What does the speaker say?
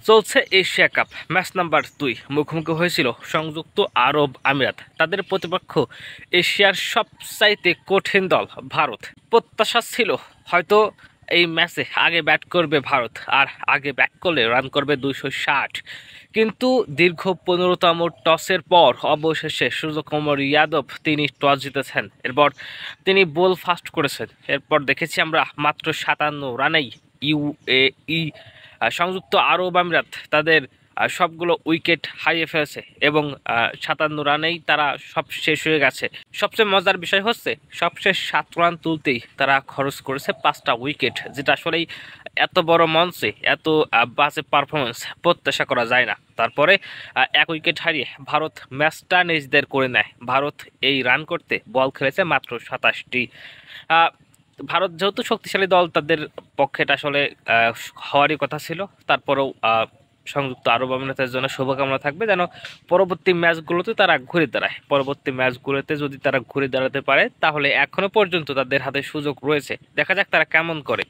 চলছে Asia cup match number 2 মুখোমুখি হয়েছিল সংযুক্ত আরব আমিরাত। তাদের প্রতিপক্ষ এশিয়ার সবচাইতে কঠিন দল ভারত। প্রত্যাশা ছিল হয়তো এই ম্যাচে আগে ব্যাট করবে ভারত, আর আগে ব্যাট করলে রান করবে 260, কিন্তু দীর্ঘ 15তম টসের পর অবশেষে সূর্যকুমার যাদব তিনি টস জিতেছেন। এরপর তিনি বল ফাস্ট করেছেন। এরপর দেখেছি আমরা মাত্র 57 রানেই ইউএই সংযুক্ত আরব আমিরাত তাদের সবগুলো উইকেট হারিয়ে ফেলেছে এবং 57 রানেই তারা সব শেষ হয়ে গেছে। সবচেয়ে মজার বিষয় হচ্ছে সবশেষ 7 রান তুলতেই তারা খরচ করেছে 5টা উইকেট, যেটা আসলেই এত বড় মঞ্চে এত বাজে পারফরমেন্স প্রত্যাশা করা যায় না। তারপরে 1 উইকেট হারিয়ে ভারত ম্যাচটা নিজেদের করে নেয়। ভারত এই রান করতে বল খেলেছে মাত্র 27টি। ভারত যেহেতু শক্তিশালী দল, তাদের পক্ষে এটা আসলে হওয়ারই কথা ছিল। তারপরেও সংযুক্ত আরব আমিরাতের জন্য শুভকামনা থাকবে যেন পরবর্তী ম্যাচগুলোতে তারা ঘুরে দাঁড়ায়। পরবর্তী ম্যাচগুলোতে যদি তারা ঘুরে দাঁড়াতে পারে তাহলে এখনো পর্যন্ত তাদের হাতে সুযোগ রয়েছে। দেখা যাক তারা কেমন করে।